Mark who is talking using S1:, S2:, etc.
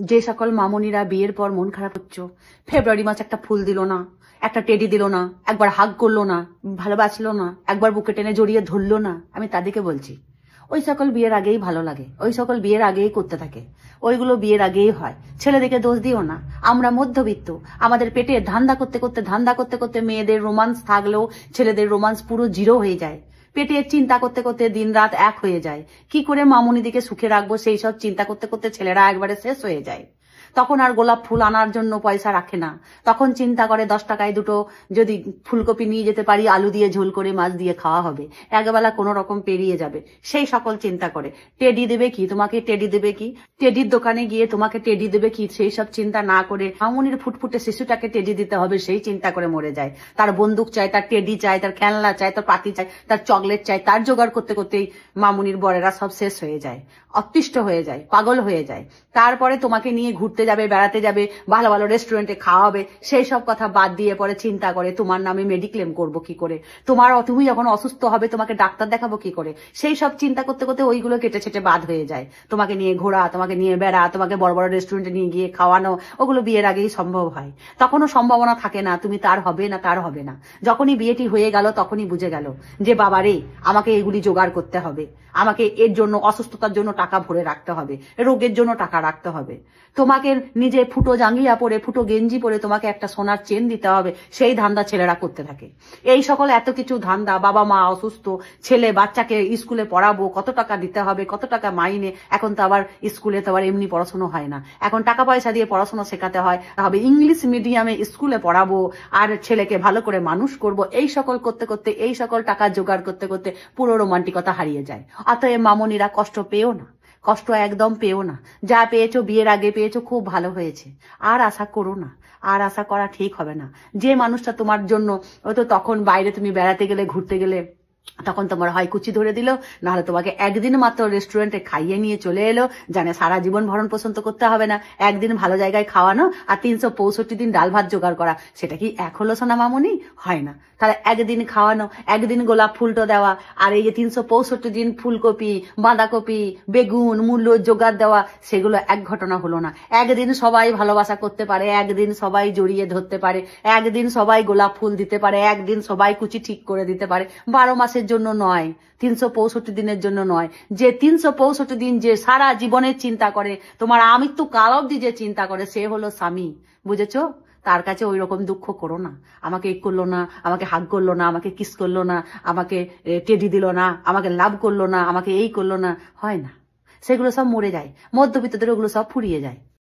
S1: যে সকল মামনিরা বিয়ের পর মন খারাপ হচ্ছ, ফেব্রুয়ারি মাস একটা ফুল দিল না, একটা টেডি দিল না, একবার হাগ করলো না, ভালোবাসলো না, একবার বুকে টেনে জড়িয়ে ধরলো না, আমি তাদেরকে বলছি ওই সকল বিয়ের আগেই ভালো লাগে, ওই সকল বিয়ের আগেই করতে থাকে, ওইগুলো বিয়ের আগেই হয়। ছেলেদেরকে দোষ দিও না, আমরা মধ্যবিত্ত, আমাদের পেটে ধান্দা করতে করতে মেয়েদের রোমান্স থাকলেও ছেলেদের রোমান্স পুরো জিরো হয়ে যায়। পেটে চিন্তা করতে করতে দিন রাত এক হয়ে যায়। কি করে মামুনিদিকে সুখে রাখবো সেই সব চিন্তা করতে করতে ছেলেরা একবারে শেষ হয়ে যায়। তখন আর গোলাপ ফুল আনার জন্য পয়সা রাখে না, তখন চিন্তা করে 10 টাকায় দুটো যদি ফুলকপি নিয়ে যেতে পারি, আলু দিয়ে ঝোল করে মাছ দিয়ে খাওয়া হবে, একবেলা কোনো রকম পেরিয়ে যাবে, সেই সকল চিন্তা করে। টেডি দেবে কি তোমাকে, টেডি দেবে কি, টেডির দোকানে গিয়ে তোমাকে টেডি দেবে কি, সেই সব চিন্তা না করে মামুনির ফুটফুটে শিশুটাকে টেডি দিতে হবে সেই চিন্তা করে মরে যায়। তার বন্দুক চাই, তার টেডি চাই, তার খেলনা চাই, তার পাতি চাই, তার চকলেট চাই, তার জোগাড় করতে করতেই মামুনির বরেরা সব শেষ হয়ে যায়, অতিষ্ঠ হয়ে যায়, পাগল হয়ে যায়। তারপরে তোমাকে নিয়ে ঘুরতে যাবে, বেড়াতে যাবে, ভালো ভালো রেস্টুরেন্টে খাওয়াবে, সেই সব কথা বাদ দিয়ে পরে চিন্তা করে তোমার নামে মেডিক্লেম করব কি করে, তুমি যখন অসুস্থ হবে তোমাকে ডাক্তার দেখাবো কি করে, সেই সব চিন্তা করতে করতে ওইগুলো কেটে ছেটে বাদ হয়ে যায়। তোমাকে নিয়ে ঘোরা, তোমাকে নিয়ে বেড়া, তোমাকে বড় বড় রেস্টুরেন্টে নিয়ে গিয়ে খাওয়ানো, ওগুলো বিয়ের আগেই সম্ভব হয়। তখনও সম্ভাবনা থাকে না তুমি তার হবে না, তার হবে না। যখনই বিয়েটি হয়ে গেল তখনই বুঝে গেল যে বাবারে আমাকে এগুলি জোগাড় করতে হবে, আমাকে এর জন্য অসুস্থতার জন্য টাকা ভরে রাখতে হবে, রোগের জন্য টাকা রাখতে হবে, তোমাকে নিজে ফুটো জাঙ্গিয়া পরে, ফুটো গেঞ্জি পরে তোমাকে একটা সোনার চেন দিতে হবে, সেই ধান্দা ছেলেরা করতে থাকে। এই সকল এত কিছু ধান্দা, বাবা মা অসুস্থ, ছেলে বাচ্চাকে স্কুলে পড়াবো, কত টাকা দিতে হবে, কত টাকা মাইনে, এখন তো আবার স্কুলে তো আবার এমনি পড়াশোনা হয় না, এখন টাকা পয়সা দিয়ে পড়াশোনা শেখাতে হয়, হবে ইংলিশ মিডিয়ামে স্কুলে পড়াবো, আর ছেলেকে ভালো করে মানুষ করব, এই সকল করতে করতে, এই সকল টাকা জোগাড় করতে করতে পুরো রোমান্টিকতা হারিয়ে যায়। অতএব মামনিরা কষ্ট পেও না, কষ্ট একদম পেও না, যা পেয়েছো বিয়ের আগে পেয়েছো খুব ভালো হয়েছে, আর আশা করো না, আর আশা করা ঠিক হবে না। যে মানুষটা তোমার জন্য হয়তো তখন বাইরে তুমি বেড়াতে গেলে, ঘুরতে গেলে, তখন তোমার হয় কুচি ধরে দিল, নাহলে তোমাকে একদিন মাত্র রেস্টুরেন্টে খাইয়ে নিয়ে চলে এলো, জানে সারা জীবন ভরণ পোষণ তো করতে হবে না, একদিন ভালো জায়গায় খাওয়ানো আর 365 দিন ডাল ভাত জোগাড় করা, সেটা কি এক হলো সোনা মামুনি? হয় না। তাহলে একদিন খাওয়ানো, একদিন গোলাপ ফুলটো দেওয়া, আর এই যে 365 দিন ফুলকপি, বাঁধাকপি, বেগুন, মূল্য জোগাড় দেওয়া, সেগুলো এক ঘটনা হলো না। একদিন সবাই ভালোবাসা করতে পারে, একদিন সবাই জড়িয়ে ধরতে পারে, একদিন সবাই গোলাপ ফুল দিতে পারে, একদিন সবাই কুচি ঠিক করে দিতে পারে, 12 মাসের জন্য নয়, 365 দিনের জন্য নয়। যে 365 দিন যে সারা জীবনের চিন্তা করে, তোমার আমৃত্যু কাল অব্দি যে চিন্তা করে, সে হলো স্বামী, বুঝেছো? তার কাছে ওই রকম দুঃখ করো না, আমাকে এই করলো না, আমাকে হাগ করলো না, আমাকে কিস করলো না, আমাকে টেডি দিল না, আমাকে লাভ করলো না, আমাকে এই করলো না, হয় না। সেগুলো সব মরে যায়, মধ্যবিত্তদের ওগুলো সব ফুরিয়ে যায়।